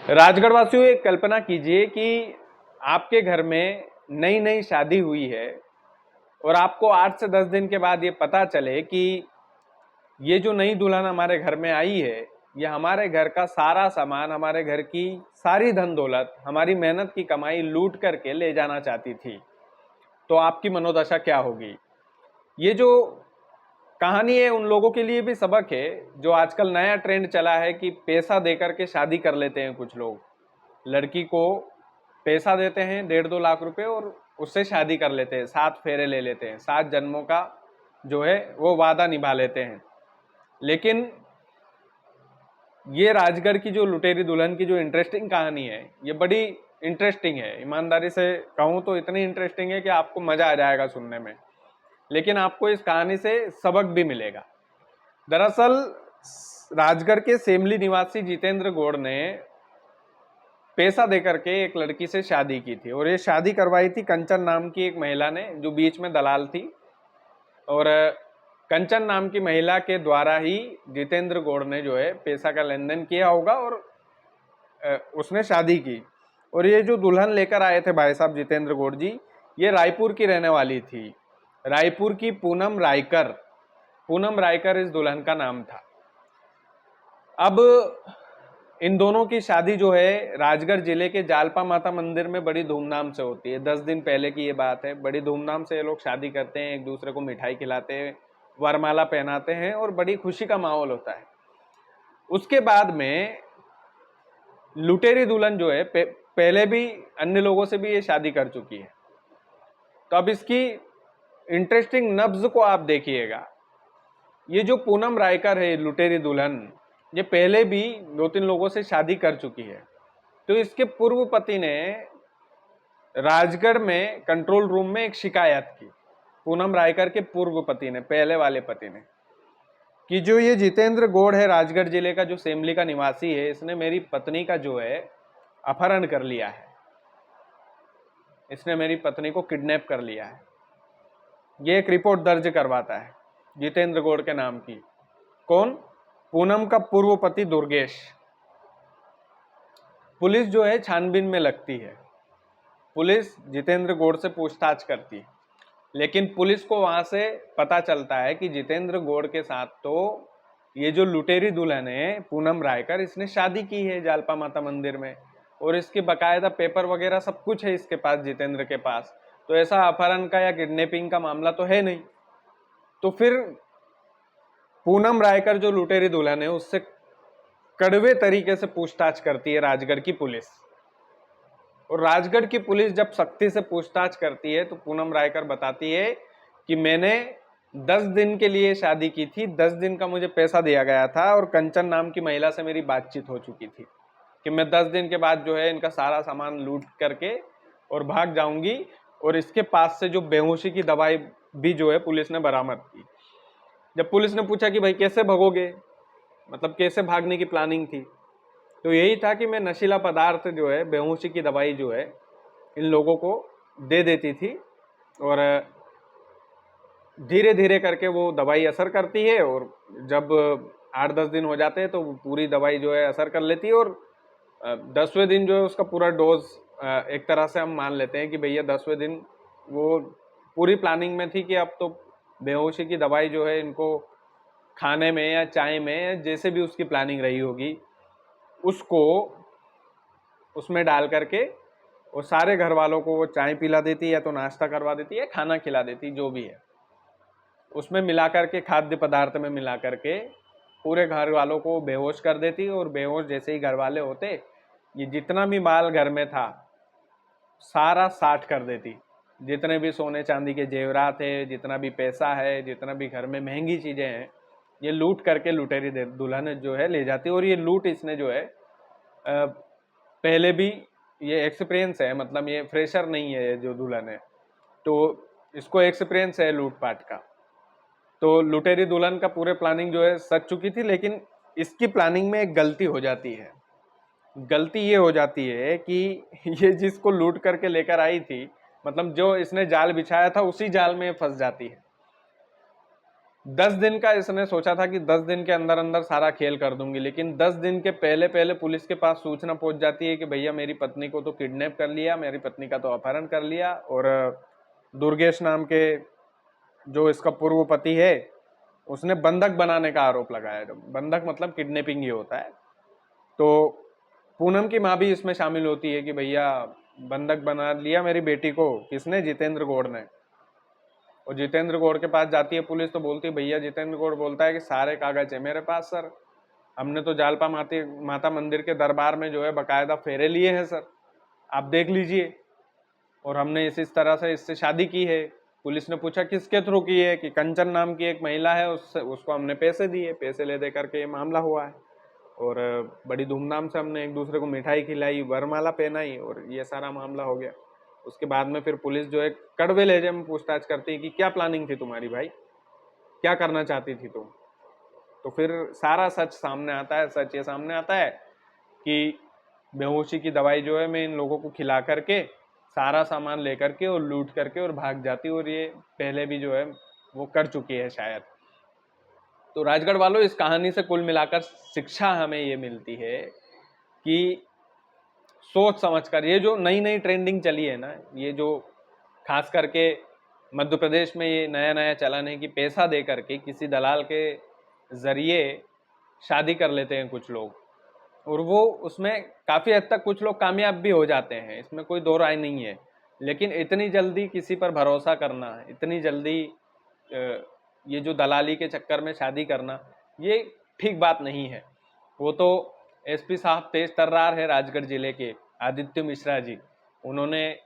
राजगढ़ वासियों, एक कल्पना कीजिए कि आपके घर में नई नई शादी हुई है और आपको 8 से 10 दिन के बाद ये पता चले कि ये जो नई दुल्हन हमारे घर में आई है, ये हमारे घर का सारा सामान, हमारे घर की सारी धन दौलत, हमारी मेहनत की कमाई लूट करके ले जाना चाहती थी। तो आपकी मनोदशा क्या होगी? ये जो कहानी है उन लोगों के लिए भी सबक है जो आजकल नया ट्रेंड चला है कि पैसा देकर के शादी कर लेते हैं कुछ लोग। लड़की को पैसा देते हैं 1.5-2 लाख रुपए और उससे शादी कर लेते हैं, 7 फेरे ले लेते हैं, 7 जन्मों का जो है वो वादा निभा लेते हैं। लेकिन ये राजगढ़ की जो लुटेरी दुल्हन की जो इंटरेस्टिंग कहानी है, ये बड़ी इंटरेस्टिंग है। ईमानदारी से कहूँ तो इतनी इंटरेस्टिंग है कि आपको मजा आ जाएगा सुनने में। लेकिन आपको इस कहानी से सबक भी मिलेगा। दरअसल राजगढ़ के सेमली निवासी जितेंद्र गौड़ ने पैसा देकर के एक लड़की से शादी की थी और ये शादी करवाई थी कंचन नाम की एक महिला ने, जो बीच में दलाल थी। और कंचन नाम की महिला के द्वारा ही जितेंद्र गौड़ ने जो है पैसा का लेन देन किया होगा और उसने शादी की। और ये जो दुल्हन लेकर आए थे भाई साहब जितेंद्र गौड़ जी, ये रायपुर की रहने वाली थी। रायपुर की पूनम रायकर, पूनम रायकर इस दुल्हन का नाम था। अब इन दोनों की शादी जो है राजगढ़ जिले के जालपा माता मंदिर में बड़ी धूमधाम से होती है। 10 दिन पहले की ये बात है। बड़ी धूमधाम से ये लोग शादी करते हैं, एक दूसरे को मिठाई खिलाते हैं, वरमाला पहनाते हैं और बड़ी खुशी का माहौल होता है। उसके बाद में लुटेरी दुल्हन जो है पहले भी अन्य लोगों से भी ये शादी कर चुकी है। तो अब इसकी इंटरेस्टिंग नब्ज को आप देखिएगा। ये जो पूनम रायकर है लुटेरी दुल्हन, ये पहले भी 2-3 लोगों से शादी कर चुकी है। तो इसके पूर्व पति ने राजगढ़ में कंट्रोल रूम में एक शिकायत की, पूनम रायकर के पूर्व पति ने, पहले वाले पति ने, कि जो ये जितेंद्र गौड़ है राजगढ़ जिले का जो सेमली का निवासी है, इसने मेरी पत्नी का जो है अपहरण कर लिया है, इसने मेरी पत्नी को किडनैप कर लिया है। ये एक रिपोर्ट दर्ज करवाता है जितेंद्र गौड़ के नाम की। कौन? पूनम का पूर्व पति दुर्गेश। पुलिस जो है छानबीन में लगती है, पुलिस जितेंद्र गौड़ से पूछताछ करती है। लेकिन पुलिस को वहां से पता चलता है कि जितेंद्र गौड़ के साथ तो ये जो लुटेरी दुल्हन है पूनम रायकर, इसने शादी की है जालपा माता मंदिर में और इसके बकायदा पेपर वगैरह सब कुछ है इसके पास, जितेंद्र के पास। तो ऐसा अपहरण का या किडनैपिंग का मामला तो है नहीं। तो फिर पूनम रायकर जो लुटेरी दुल्हन है उससे कड़वे तरीके से पूछताछ करती है राजगढ़ की पुलिस। और राजगढ़ की पुलिस जब सख्ती से पूछताछ करती है तो पूनम रायकर बताती है कि मैंने 10 दिन के लिए शादी की थी, 10 दिन का मुझे पैसा दिया गया था और कंचन नाम की महिला से मेरी बातचीत हो चुकी थी कि मैं 10 दिन के बाद जो है इनका सारा सामान लूट करके और भाग जाऊंगी। और इसके पास से जो बेहोशी की दवाई भी जो है पुलिस ने बरामद की। जब पुलिस ने पूछा कि भाई कैसे भागोगे, मतलब कैसे भागने की प्लानिंग थी, तो यही था कि मैं नशीला पदार्थ जो है, बेहोशी की दवाई जो है, इन लोगों को दे देती थी और धीरे धीरे करके वो दवाई असर करती है और जब 8-10 दिन हो जाते हैं तो पूरी दवाई जो है असर कर लेती है और 10वें दिन जो है उसका पूरा डोज, एक तरह से हम मान लेते हैं कि भैया 10वें दिन वो पूरी प्लानिंग में थी कि अब तो बेहोशी की दवाई जो है इनको खाने में या चाय में या जैसे भी उसकी प्लानिंग रही होगी उसको उसमें डाल करके वो सारे घर वालों को वो चाय पिला देती है या तो नाश्ता करवा देती है, खाना खिला देती, जो भी है उसमें मिला करके, खाद्य पदार्थ में मिला करके पूरे घर वालों को बेहोश कर देती। और बेहोश जैसे ही घर वाले होते, ये जितना भी माल घर में था सारा साठ कर देती। जितने भी सोने चांदी के जेवरात है, जितना भी पैसा है, जितना भी घर में महंगी चीजें हैं, ये लूट करके लुटेरी दुल्हन जो है ले जाती। और ये लूट इसने जो है पहले भी ये एक्सपीरियंस है, मतलब ये फ्रेशर नहीं है ये जो दुल्हन है, तो इसको एक्सपीरियंस है लूटपाट का। तो लुटेरी दुल्हन का पूरे प्लानिंग जो है सच चुकी थी। लेकिन इसकी प्लानिंग में एक गलती हो जाती है। गलती ये हो जाती है कि ये जिसको लूट करके लेकर आई थी, मतलब जो इसने जाल बिछाया था उसी जाल में फंस जाती है। 10 दिन का इसने सोचा था कि 10 दिन के अंदर अंदर सारा खेल कर दूंगी, लेकिन 10 दिन के पहले पहले पुलिस के पास सूचना पहुंच जाती है कि भैया मेरी पत्नी को तो किडनैप कर लिया, मेरी पत्नी का तो अपहरण कर लिया, और दुर्गेश नाम के जो इसका पूर्व पति है उसने बंधक बनाने का आरोप लगाया। बंधक मतलब किडनैपिंग ही होता है। तो पूनम की माँ भी इसमें शामिल होती है कि भैया बंधक बना लिया मेरी बेटी को, किसने? जितेंद्र गौड़ ने। और जितेंद्र गौड़ के पास जाती है पुलिस, तो बोलती है भैया, जितेंद्र गौड़ बोलता है कि सारे कागज है मेरे पास सर, हमने तो जालपा माता मंदिर के दरबार में जो है बकायदा फेरे लिए हैं सर, आप देख लीजिए, और हमने इस तरह से इससे शादी की है। पुलिस ने पूछा किसके थ्रू की है, कि कंचन नाम की एक महिला है, उसको हमने पैसे दिए, पैसे ले दे करके ये मामला हुआ है, और बड़ी धूमधाम से हमने एक दूसरे को मिठाई खिलाई, वरमाला पहनाई, और ये सारा मामला हो गया। उसके बाद में फिर पुलिस जो है कड़वे लहजे में पूछताछ करती है कि क्या प्लानिंग थी तुम्हारी भाई, क्या करना चाहती थी तुम? तो फिर सारा सच सामने आता है। सच ये सामने आता है कि बेहोशी की दवाई जो है मैं इन लोगों को खिला करके सारा सामान लेकर के और लूट करके और भाग जाती, और ये पहले भी जो है वो कर चुकी है शायद। तो राजगढ़ वालों, इस कहानी से कुल मिलाकर शिक्षा हमें ये मिलती है कि सोच समझकर, ये जो नई नई ट्रेंडिंग चली है ना, ये जो खास करके मध्य प्रदेश में ये नया नया चलन है कि पैसा दे करके किसी दलाल के जरिए शादी कर लेते हैं कुछ लोग, और वो उसमें काफ़ी हद तक कुछ लोग कामयाब भी हो जाते हैं, इसमें कोई दो राय नहीं है। लेकिन इतनी जल्दी किसी पर भरोसा करना, इतनी जल्दी ये जो दलाली के चक्कर में शादी करना, ये ठीक बात नहीं है। वो तो एसपी साहब तेज तर्रार है राजगढ़ जिले के, आदित्य मिश्रा जी, उन्होंने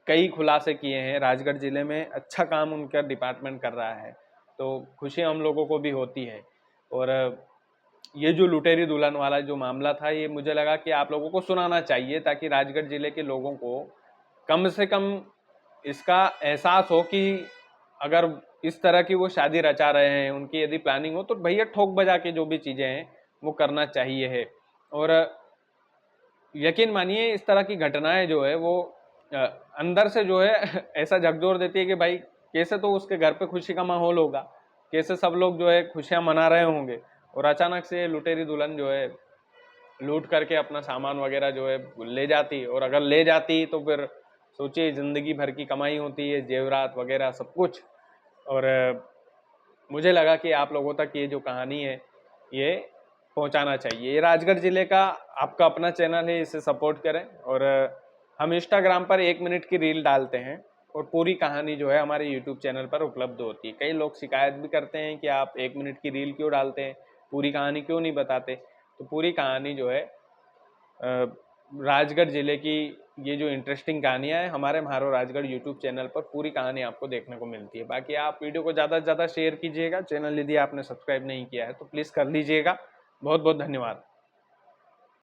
कई खुलासे किए हैं। राजगढ़ जिले में अच्छा काम उनका डिपार्टमेंट कर रहा है, तो खुशी हम लोगों को भी होती है। और ये जो लुटेरी दुल्हन वाला जो मामला था, ये मुझे लगा कि आप लोगों को सुनाना चाहिए, ताकि राजगढ़ जिले के लोगों को कम से कम इसका एहसास हो कि अगर इस तरह की वो शादी रचा रहे हैं, उनकी यदि प्लानिंग हो, तो भैया ठोक बजा के जो भी चीज़ें हैं वो करना चाहिए है। और यकीन मानिए इस तरह की घटनाएं जो है वो अंदर से जो है ऐसा झकझोर देती है कि भाई कैसे तो उसके घर पे खुशी का माहौल होगा, कैसे सब लोग जो है खुशियां मना रहे होंगे, और अचानक से लुटेरी दुल्हन जो है लूट करके अपना सामान वगैरह जो है ले जाती। और अगर ले जाती तो फिर सोचिए जिंदगी भर की कमाई होती है, जेवरात वगैरह सब कुछ। और मुझे लगा कि आप लोगों तक ये जो कहानी है ये पहुंचाना चाहिए। ये राजगढ़ जिले का आपका अपना चैनल है, इसे सपोर्ट करें। और हम इंस्टाग्राम पर 1 मिनट की रील डालते हैं, और पूरी कहानी जो है हमारे यूट्यूब चैनल पर उपलब्ध होती है। कई लोग शिकायत भी करते हैं कि आप 1 मिनट की रील क्यों डालते हैं, पूरी कहानी क्यों नहीं बताते। तो पूरी कहानी जो है राजगढ़ जिले की ये जो इंटरेस्टिंग कहानियां हैं, हमारे म्हारो राजगढ़ यूट्यूब चैनल पर पूरी कहानी आपको देखने को मिलती है। बाकी आप वीडियो को ज़्यादा से ज़्यादा शेयर कीजिएगा। चैनल यदि आपने सब्सक्राइब नहीं किया है तो प्लीज़ कर लीजिएगा। बहुत बहुत धन्यवाद।